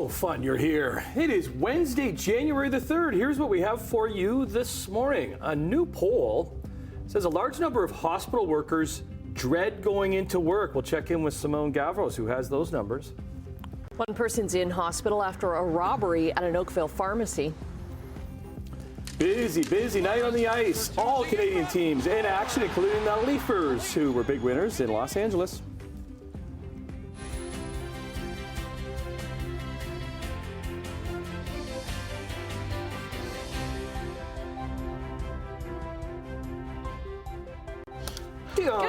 Oh, fun you're here. It is Wednesday, January the 3rd. Here's what we have for you this morning. A new poll says a large number of hospital workers dread going into work. We'll check in with Simone Gavros, who has those numbers. One person's in hospital after a robbery at an Oakville pharmacy. Busy night on the ice. All Canadian teams in action, including the Leafers, who were big winners in Los Angeles.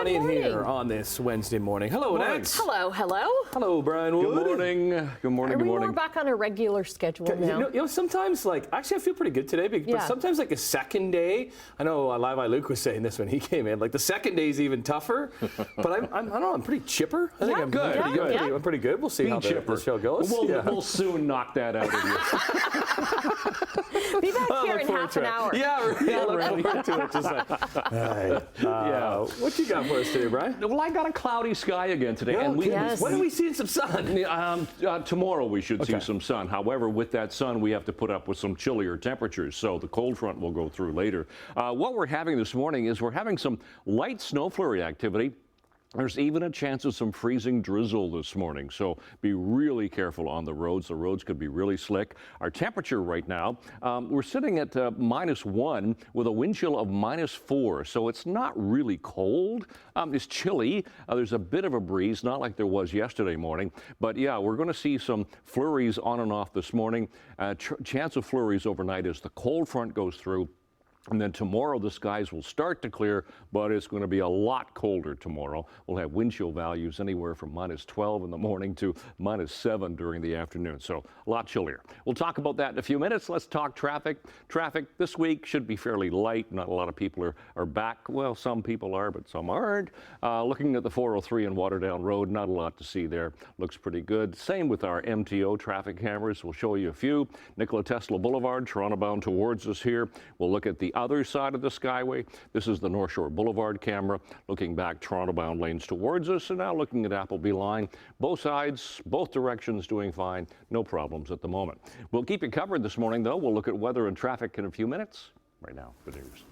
In here on this Wednesday morning. Hello, Annette. Hello. Hello, Brian Wood. Good morning. Good morning. Are we more back on a regular schedule now? You know, sometimes, actually, I feel pretty good today, but sometimes, a second day, I know Live Eye Luke was saying this when he came in, the second day is even tougher, but I don't know, I'm pretty chipper. I think I'm good. Pretty good. Yeah. I'm pretty good. We'll see how the show goes. We'll soon knock that out of you. Be back here in half an hour. Look forward to it. Just what you got for us today, Brian? Well, I got a cloudy sky again today. And when are we seeing some sun? Tomorrow we should see some sun. However, with that sun, we have to put up with some chillier temperatures, so the cold front will go through later. What we're having this morning is we're having some light snow flurry activity. There's even a chance of some freezing drizzle this morning, so be really careful on the roads. The roads could be really slick. Our temperature right now, we're sitting at -1 with a wind chill of -4, so it's not really cold. It's chilly. There's a bit of a breeze, not like there was yesterday morning, but yeah, we're going to see some flurries on and off this morning. Chance of flurries overnight as the cold front goes through. And then tomorrow the skies will start to clear, but it's going to be a lot colder tomorrow. We'll have wind chill values anywhere from -12 in the morning to -7 during the afternoon, so a lot chillier. We'll talk about that in a few minutes. Let's talk traffic. Traffic this week should be fairly light. Not a lot of people are back. Well, some people are, but some aren't. Looking at the 403 and Waterdown Road, not a lot to see there. Looks pretty good. Same with our MTO traffic cameras. We'll show you a few. Nikola Tesla Boulevard, Toronto bound towards us here. We'll look at the other side of the Skyway. This is the North Shore Boulevard camera looking back Toronto bound lanes towards us, and now looking at Appleby Line. Both sides, both directions doing fine. No problems at the moment. We'll keep you covered this morning, though. We'll look at weather and traffic in a few minutes. Right now, the news.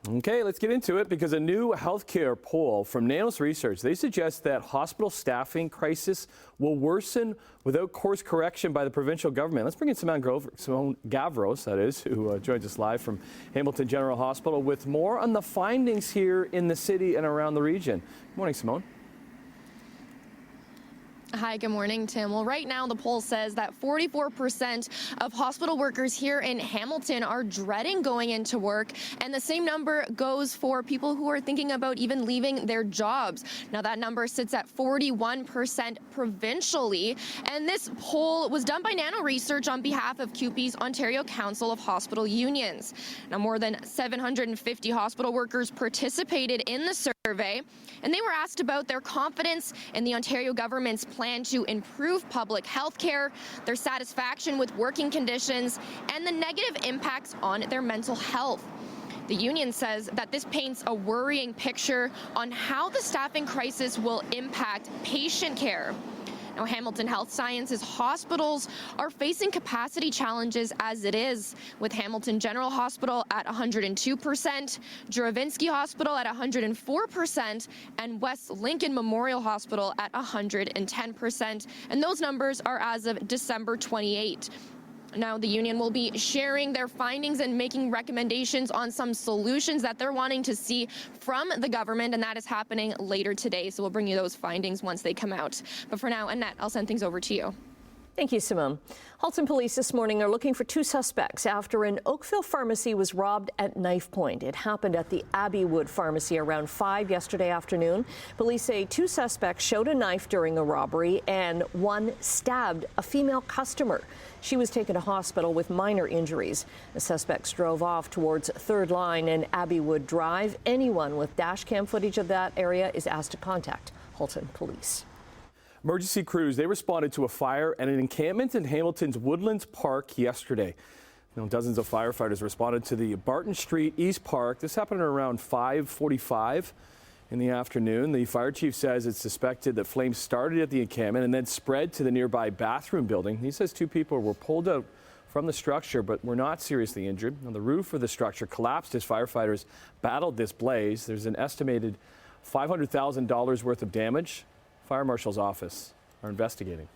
Okay, let's get into it because a new healthcare poll from Nanos Research, they suggest that hospital staffing crisis will worsen without course correction by the provincial government. Let's bring in Simone Gavros, that is, who joins us live from Hamilton General Hospital with more on the findings here in the city and around the region. Good morning, Simone. Hi, good morning, Tim. Well, right now the poll says that 44% of hospital workers here in Hamilton are dreading going into work, and the same number goes for people who are thinking about even leaving their jobs. Now, that number sits at 41% provincially, and this poll was done by Nano Research on behalf of CUPE's Ontario Council of Hospital Unions. Now, more than 750 hospital workers participated in the survey, and they were asked about their confidence in the Ontario government's plan to improve public health care, their satisfaction with working conditions, and the negative impacts on their mental health. The union says that this paints a worrying picture on how the staffing crisis will impact patient care. Now, Hamilton Health Sciences hospitals are facing capacity challenges as it is, with Hamilton General Hospital at 102%, Juravinsky Hospital at 104%, and West Lincoln Memorial Hospital at 110%. And those numbers are as of December 28. Now, the union will be sharing their findings and making recommendations on some solutions that they're wanting to see from the government, and that is happening later today. So we'll bring you those findings once they come out. But for now, Annette, I'll send things over to you. Thank you, Simone. Halton police this morning are looking for two suspects after an Oakville pharmacy was robbed at knife point. It happened at the Abbeywood pharmacy around 5 yesterday afternoon. Police say two suspects showed a knife during the robbery and one stabbed a female customer. She was taken to hospital with minor injuries. The suspects drove off towards Third Line and Abbeywood Drive. Anyone with dash cam footage of that area is asked to contact Halton Police. Emergency crews, they responded to a fire at an encampment in Hamilton's Woodlands Park yesterday. Dozens of firefighters responded to the Barton Street East Park. This happened around 5:45. in the afternoon. The fire chief says it's suspected that flames started at the encampment and then spread to the nearby bathroom building. He says 2 people were pulled out from the structure but were not seriously injured. And the roof of the structure collapsed as firefighters battled this blaze. There's an estimated $500,000 worth of damage. Fire marshal's office are investigating.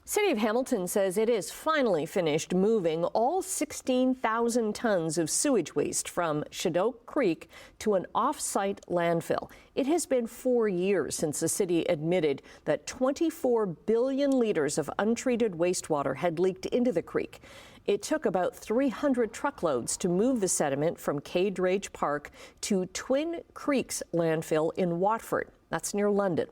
City of Hamilton says it is finally finished moving all 16,000 tons of sewage waste from Shadoke Creek to an off-site landfill. It has been 4 years since the city admitted that 24 billion liters of untreated wastewater had leaked into the creek. It took about 300 truckloads to move the sediment from CHCH Park to Twin Creeks landfill in Watford. That's near London.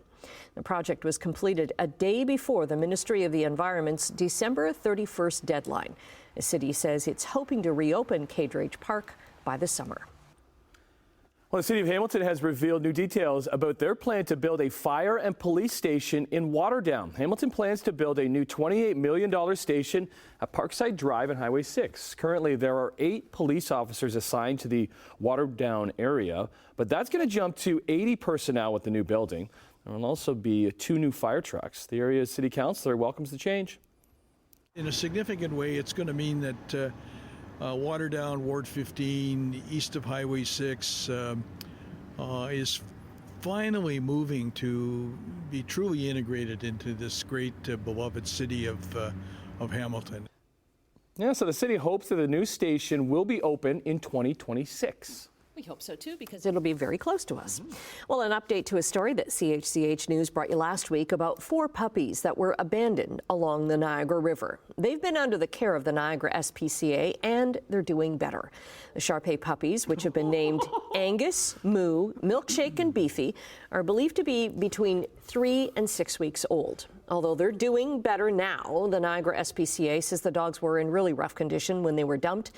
The project was completed a day before the Ministry of the Environment's December 31st deadline. The city says it's hoping to reopen CHCH Park by the summer. Well, the City of Hamilton has revealed new details about their plan to build a fire and police station in Waterdown. Hamilton plans to build a new $28 million station at Parkside Drive and Highway 6. Currently, there are 8 police officers assigned to the Waterdown area, but that's going to jump to 80 personnel with the new building. There will also be 2 new fire trucks. The area's city councilor welcomes the change. In a significant way, it's going to mean that Waterdown, Ward 15, east of Highway 6, is finally moving to be truly integrated into this great, beloved city of Hamilton. Yeah, so the city hopes that the new station will be open in 2026. We hope so, too, because it'll be very close to us. Well, an update to a story that CHCH News brought you last week about 4 puppies that were abandoned along the Niagara River. They've been under the care of the Niagara SPCA, and they're doing better. The Shar-Pei puppies, which have been named Angus, Moo, Milkshake, and Beefy, are believed to be between 3 and 6 weeks old. Although they're doing better now, the Niagara SPCA says the dogs were in really rough condition when they were dumped.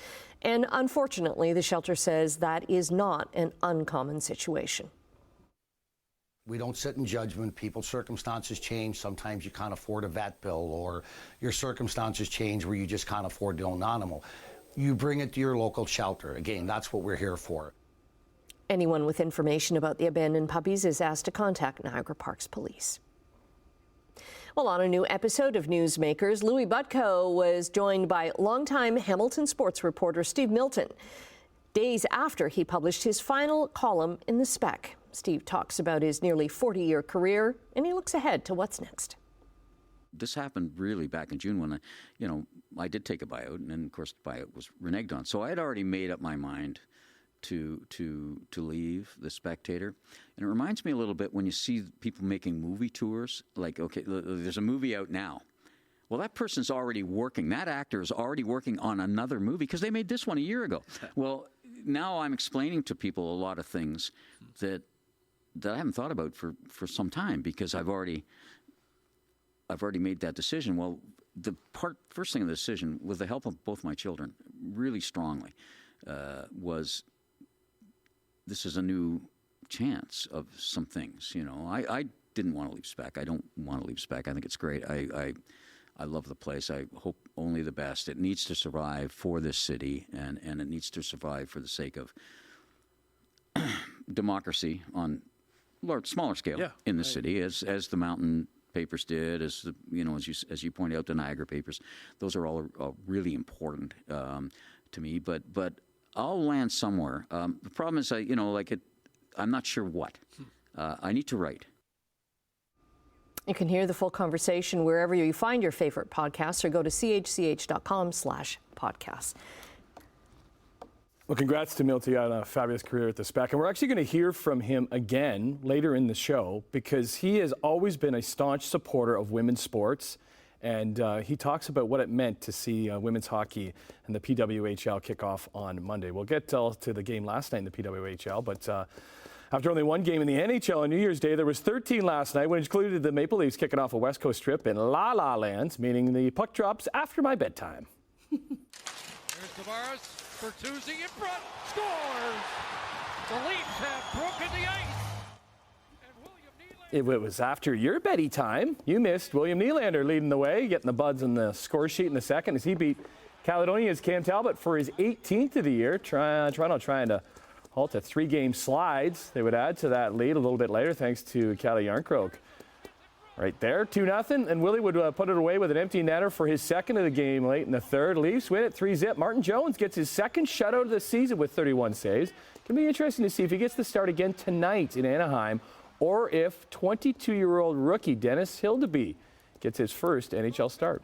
And unfortunately, the shelter says that is not an uncommon situation. We don't sit in judgment. People's circumstances change. Sometimes you can't afford a vet bill, or your circumstances change where you just can't afford to own an animal. You bring it to your local shelter. Again, that's what we're here for. Anyone with information about the abandoned puppies is asked to contact Niagara Parks Police. Well, on a new episode of Newsmakers, Louis Butko was joined by longtime Hamilton sports reporter Steve Milton days after he published his final column in the Spec. Steve talks about his nearly 40-year career, and he looks ahead to what's next. This happened really back in June when I did take a buyout, and then, of course, the buyout was reneged on. So I had already made up my mind to leave The Spectator. And it reminds me a little bit when you see people making movie tours, like, okay, there's a movie out now. Well, that person's already working. That actor is already working on another movie because they made this one a year ago. Well, now I'm explaining to people a lot of things that I haven't thought about for some time because I've already made that decision. Well, first thing in the decision, with the help of both my children, really strongly, was this is a new chance of some things. I didn't want to leave Spec. I don't want to leave Spec. I think it's great. I love the place. I hope only the best. It needs to survive for this city, and it needs to survive for the sake of democracy on smaller scale in the city, as the Mountain papers did, as you pointed out, the Niagara papers. Those are all really important to me. But I'll land somewhere. The problem is, I'm not sure what. I need to write. You can hear the full conversation wherever you find your favorite podcasts, or go to chch.com/podcasts. Well, congrats to Milty on a fabulous career at the Spec. And we're actually going to hear from him again later in the show because he has always been a staunch supporter of women's sports. And he talks about what it meant to see women's hockey and the PWHL kick off on Monday. We'll get to the game last night in the PWHL, but after only one game in the NHL on New Year's Day, there was 13 last night, which included the Maple Leafs kicking off a West Coast trip in La La Land, meaning the puck drops after my bedtime. Here's Tavares for Tuesday in front, scores! The Leafs have broken the ice. It was after your Betty time. You missed William Nylander leading the way, getting the buds on the score sheet in the second as he beat Caledonia's Cam Talbot for his 18th of the year. Toronto trying to Halt to 3-game slides. They would add to that lead a little bit later thanks to Kelly Yarncroke. Right there, 2-0, and Willie would put it away with an empty netter for his second of the game late in the third. Leafs win it 3-0. Martin Jones gets his second shutout of the season with 31 saves. Can be interesting to see if he gets the start again tonight in Anaheim, or if 22-year-old rookie Dennis Hildeby gets his first NHL start.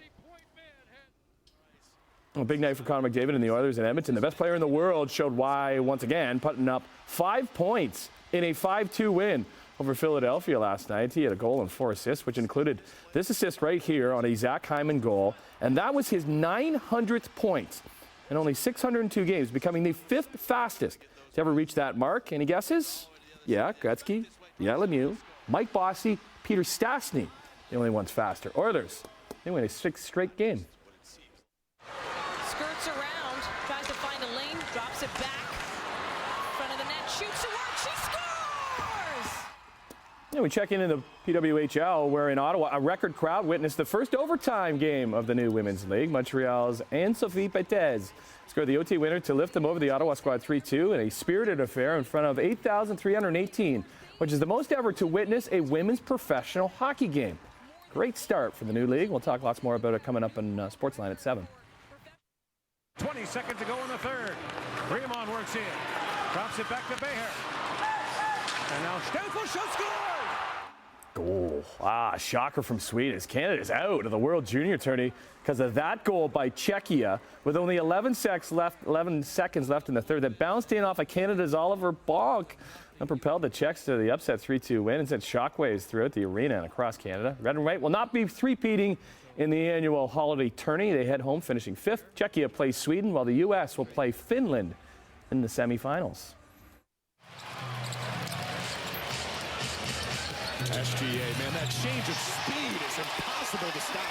A big night for Connor McDavid and the Oilers in Edmonton. The best player in the world showed why once again, putting up 5 points in a 5-2 win over Philadelphia last night. He had a goal and 4 assists, which included this assist right here on a Zach Hyman goal. And that was his 900th point in only 602 games, becoming the 5th fastest to ever reach that mark. Any guesses? Yeah, Gretzky, yeah, Lemieux, Mike Bossy, Peter Stastny, the only ones faster. Oilers, they win a 6th straight game. Skirts around, tries to find a lane, drops it back. Front of the net, shoots to work, she scores! Yeah, we check in the PWHL, where in Ottawa, a record crowd witnessed the first overtime game of the new Women's League. Montreal's Anne-Sophie Petez scored the OT winner to lift them over the Ottawa squad 3-2 in a spirited affair in front of 8,318, which is the most ever to witness a women's professional hockey game. Great start for the new league. We'll talk lots more about it coming up in Sportsline at 7. 20 seconds to go in the third. Fremont works in. Drops it back to Beher. And now Stamkos shot scores! Goal. Shocker from Sweden as Canada's out of the World Junior Tourney because of that goal by Czechia with only 11 seconds left in the third that bounced in off of Canada's Oliver Bonk and propelled the Czechs to the upset 3-2 win and sent shockwaves throughout the arena and across Canada. Red and White will not be three-peating in the annual holiday tourney. They head home finishing 5th. Czechia plays Sweden while the U.S. will play Finland in the semifinals. SGA, man, that change of speed is impossible to stop.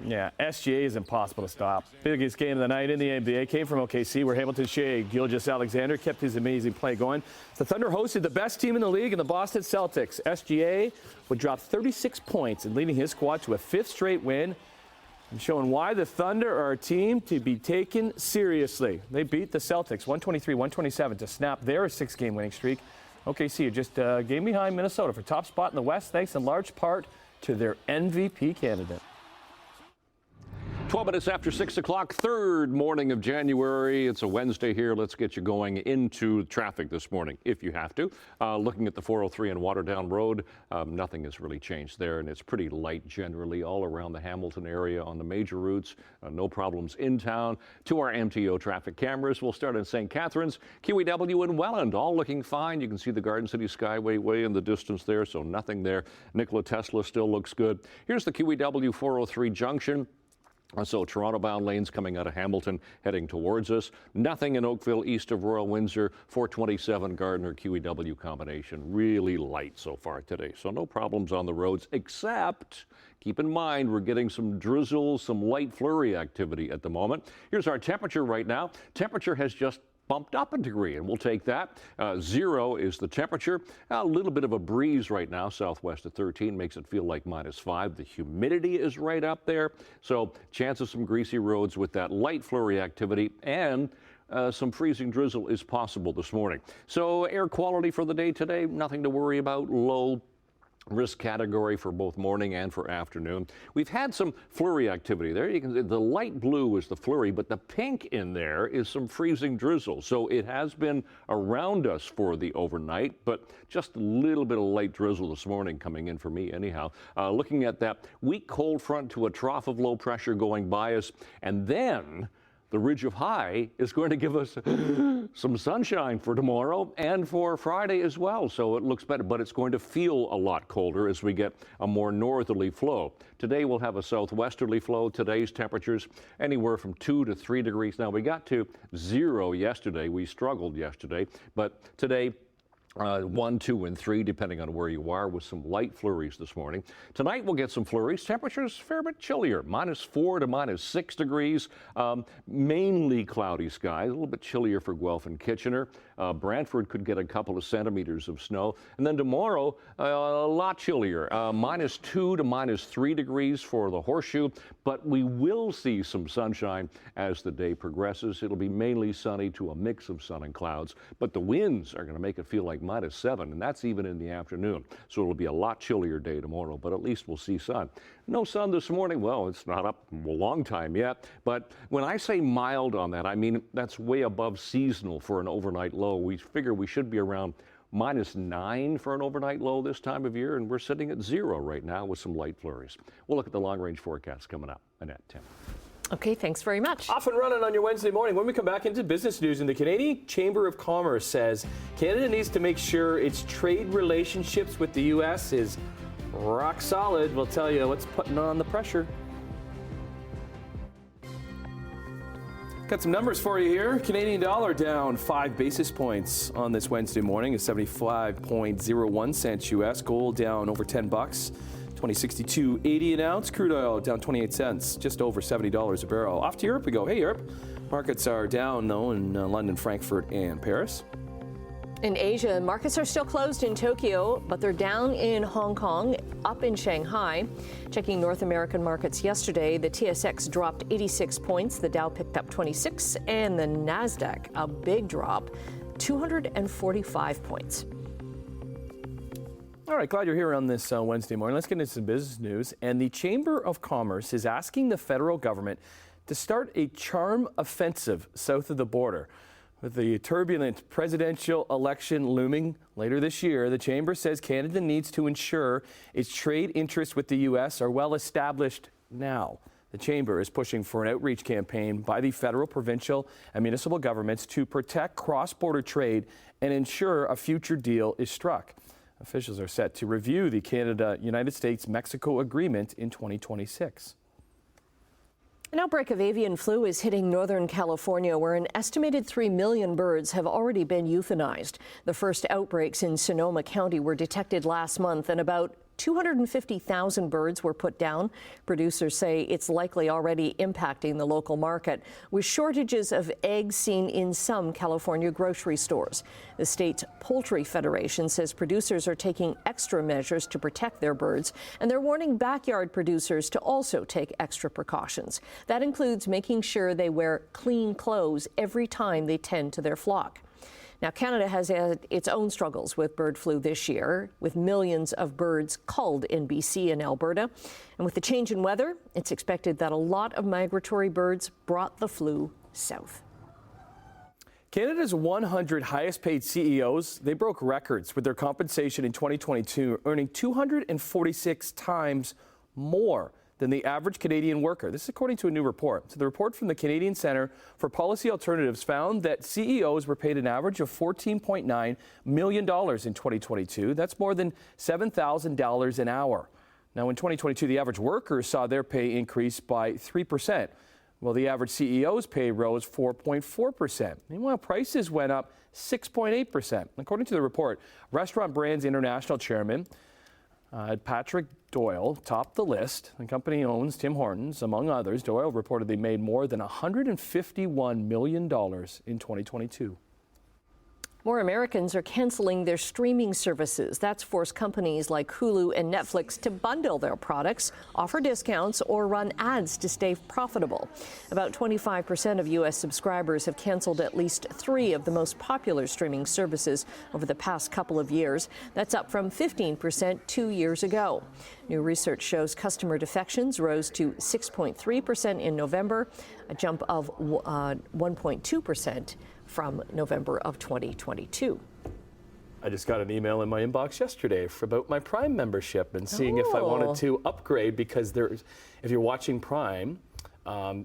Yeah, SGA is impossible to stop. Biggest game of the night in the NBA came from OKC, where Hamilton Shea Gilgeous-Alexander kept his amazing play going. The Thunder hosted the best team in the league in the Boston Celtics. SGA would drop 36 points and leading his squad to a 5th straight win and showing why the Thunder are a team to be taken seriously. They beat the Celtics 123-127 to snap their 6-game winning streak. OKC are just a game behind Minnesota for top spot in the West, thanks in large part to their MVP candidate. 12 minutes after 6 o'clock, third morning of January. It's a Wednesday here. Let's get you going into traffic this morning, if you have to. Looking at the 403 and Waterdown Road, nothing has really changed there, and it's pretty light generally all around the Hamilton area on the major routes. No problems in town. To our MTO traffic cameras, we'll start in St. Catharines, QEW and Welland, all looking fine. You can see the Garden City Skyway way in the distance there, so nothing there. Nikola Tesla still looks good. Here's the QEW 403 junction. So Toronto-bound lanes coming out of Hamilton heading towards us. Nothing in Oakville east of Royal Windsor. 427 Gardner QEW combination. Really light so far today. So no problems on the roads, except keep in mind we're getting some drizzle, some light flurry activity at the moment. Here's our temperature right now. Temperature has just bumped up a degree, and we'll take that. 0 is the temperature. A little bit of a breeze right now, southwest of 13, makes it feel like -5. The humidity is right up there, so chance of some greasy roads with that light flurry activity, and some freezing drizzle is possible this morning. So air quality for the day today, nothing to worry about. Low risk category for both morning and for afternoon. We've had some flurry activity there. You can see the light blue is the flurry, but the pink in there is some freezing drizzle. So it has been around us for the overnight, but just a little bit of light drizzle this morning coming in for me anyhow. Looking at that weak cold front to a trough of low pressure going by us, and then the ridge of high is going to give us some sunshine for tomorrow and for Friday as well. So it looks better, but it's going to feel a lot colder as we get a more northerly flow. Today we'll have a southwesterly flow. Today's temperatures anywhere from 2 to 3 degrees. Now we got to 0 yesterday. We struggled yesterday, but today 1, 2, and 3, depending on where you are, with some light flurries this morning. Tonight we'll get some flurries. Temperatures a fair bit chillier, -4 to -6 degrees. Mainly cloudy skies, a little bit chillier for Guelph and Kitchener. Brantford could get a couple of centimeters of snow. And then tomorrow, a lot chillier, -2 to -3 degrees for the Horseshoe. But we will see some sunshine as the day progresses. It'll be mainly sunny to a mix of sun and clouds. But the winds are going to make it feel like -7, and that's even in the afternoon. So it'll be a lot chillier day tomorrow, but at least we'll see sun. No sun this morning. Well, it's not up a long time yet. But when I say mild on that, I mean that's way above seasonal for an overnight low. We figure we should be around -9 for an overnight low this time of year, and we're sitting at 0 right now with some light flurries. We'll look at the long-range forecast coming up. Annette, Tim. Okay, thanks very much. Off and running on your Wednesday morning. When we come back into business news, and the Canadian Chamber of Commerce says Canada needs to make sure its trade relationships with the U.S. is rock solid. We'll tell you what's putting on the pressure. Got some numbers for you here. Canadian dollar down 5 basis points on this Wednesday morning at 75.01 cents U.S. Gold down over $10, 2062.80 an ounce. Crude oil down 28 cents, just over $70 a barrel. Off to Europe we go. Hey, Europe. Markets are down, though, in London, Frankfurt, and Paris. In Asia, markets are still closed in Tokyo, but they're down in Hong Kong, up in Shanghai. Checking North American markets yesterday, the TSX dropped 86 points, the Dow picked up 26, and the Nasdaq, a big drop, 245 points. All right, glad you're here on this Wednesday morning. Let's get into some business news. And the Chamber of Commerce is asking the federal government to start a charm offensive south of the border. With the turbulent presidential election looming later this year, the Chamber says Canada needs to ensure its trade interests with the U.S. are well established now. The Chamber is pushing for an outreach campaign by the federal, provincial, and municipal governments to protect cross-border trade and ensure a future deal is struck. Officials are set to review the Canada-United States-Mexico agreement in 2026. An outbreak of avian flu is hitting Northern California, where an estimated 3 million birds have already been euthanized. The first outbreaks in Sonoma County were detected last month, and about 250,000 birds were put down. Producers say it's likely already impacting the local market, with shortages of eggs seen in some California grocery stores. The state's Poultry Federation says producers are taking extra measures to protect their birds, and they're warning backyard producers to also take extra precautions. That includes making sure they wear clean clothes every time they tend to their flock. Now, Canada has had its own struggles with bird flu this year, with millions of birds culled in BC and Alberta. And with the change in weather, it's expected that a lot of migratory birds brought the flu south. Canada's 100 highest paid CEOs, they broke records with their compensation in 2022, earning 246 times more than the average Canadian worker. This is according to a new report. So the report from the Canadian Centre for Policy Alternatives found that CEOs were paid an average of $14.9 million in 2022. That's more than $7,000 an hour. Now in 2022, the average worker saw their pay increase by 3%. Well, the average CEO's pay rose 4.4%. Meanwhile, prices went up 6.8%. According to the report, Restaurant Brands International Chairman Patrick Doyle topped the list. The company owns Tim Hortons, among others. Doyle reportedly made more than $151 million in 2022. More Americans are canceling their streaming services. That's forced companies like Hulu and Netflix to bundle their products, offer discounts, or run ads to stay profitable. About 25% of U.S. subscribers have canceled at least 3 of the most popular streaming services over the past couple of years. That's up from 15% 2 years ago. New research shows customer defections rose to 6.3% in November, a jump of 1.2% from November of 2022. I just got an email in my inbox yesterday about my Prime membership and seeing if I wanted to upgrade, because if you're watching Prime,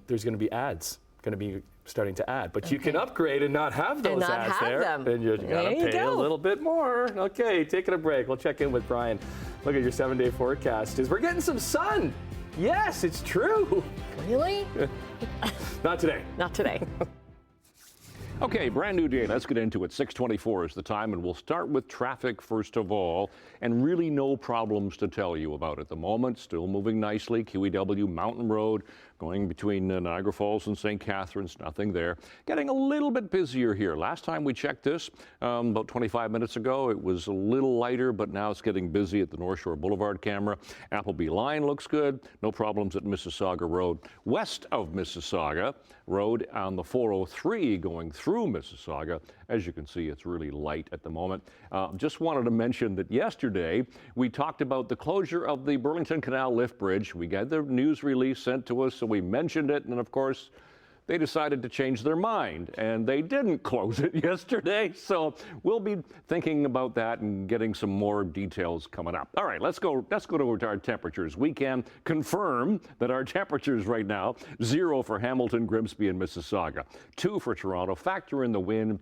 there's going to be ads going to be starting to add, but you can upgrade and not have those ads there. And you got to pay a little bit more. Okay, taking a break. We'll check in with Brian. Look at your 7-day forecast. We're getting some sun. Yes, it's true. Really? Not today. Not today. Okay, brand new day. Let's get into it. 6:24 is the time, and we'll start with traffic first of all, and really no problems to tell you about at the moment. Still moving nicely. QEW Mountain Road going between Niagara Falls and St. Catharines, nothing there. Getting a little bit busier here. Last time we checked this, about 25 minutes ago, it was a little lighter, but now it's getting busy at the North Shore Boulevard camera. Appleby Line looks good. No problems at Mississauga Road. West of Mississauga Road on the 403 going through Mississauga. As you can see, it's really light at the moment. Just wanted to mention that yesterday we talked about the closure of the Burlington Canal Lift Bridge. We got the news release sent to us, so we mentioned it, and of course, they decided to change their mind, and they didn't close it yesterday. So we'll be thinking about that and getting some more details coming up. All right, let's go to our temperatures. We can confirm that our temperatures right now, 0 for Hamilton, Grimsby, and Mississauga, 2 for Toronto. Factor in the wind.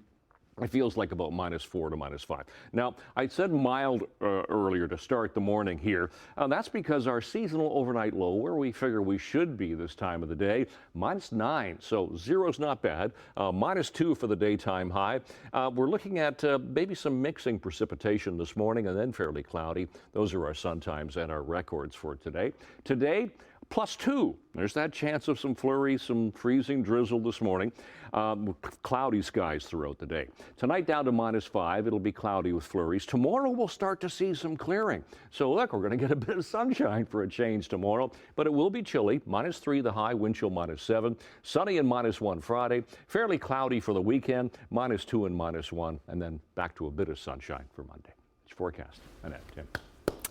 It feels like about -4 to -5. Now, I said mild earlier to start the morning here. That's because our seasonal overnight low, where we figure we should be this time of the day, -9. So 0's not bad. -2 for the daytime high. We're looking at maybe some mixing precipitation this morning and then fairly cloudy. Those are our sun times and our records for today. Today, +2. There's that chance of some flurries, some freezing drizzle this morning. Cloudy skies throughout the day. Tonight down to -5. It'll be cloudy with flurries. Tomorrow we'll start to see some clearing. So look, we're going to get a bit of sunshine for a change tomorrow, but it will be chilly. -3 the high, wind chill -7. Sunny and -1 Friday. Fairly cloudy for the weekend, -2 and -1, and then back to a bit of sunshine for Monday. It's forecast. Annette, Tim.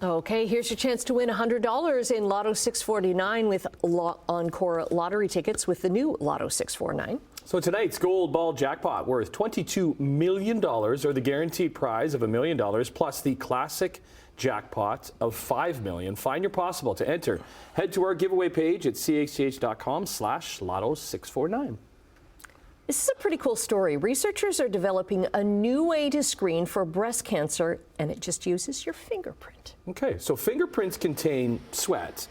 Okay, here's your chance to win $100 in Lotto 649 with Encore lottery tickets with the new Lotto 649. So tonight's gold ball jackpot worth $22 million, or the guaranteed prize of $1 million, plus the classic jackpot of $5 million. Find your possible to enter. Head to our giveaway page at chch.com/lotto649. This is a pretty cool story. Researchers are developing a new way to screen for breast cancer, and it just uses your fingerprint. Okay, so fingerprints contain sweat,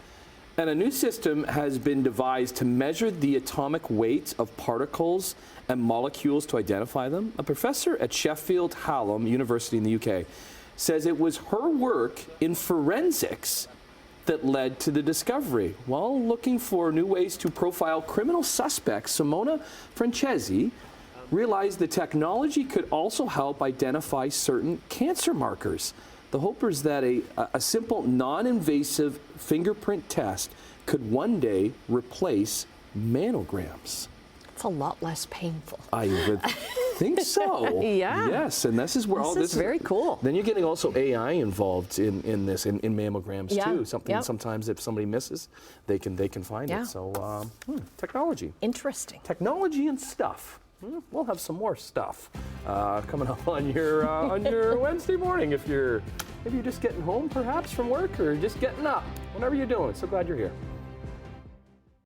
and a new system has been devised to measure the atomic weight of particles and molecules to identify them. A professor at Sheffield Hallam University in the UK says it was her work in forensics that led to the discovery. While looking for new ways to profile criminal suspects, Simona Francesi realized the technology could also help identify certain cancer markers. The hope is that a simple, non-invasive fingerprint test could one day replace mammograms. It's a lot less painful. I would think so. Yeah. Yes, and this is where all this is very cool. Then you're getting also AI involved in this, in mammograms too. Sometimes if somebody misses, they can find it. So technology. Interesting. Technology and stuff. We'll have some more stuff coming up on your Wednesday morning if you're just getting home perhaps from work or just getting up. Whatever you're doing. So glad you're here.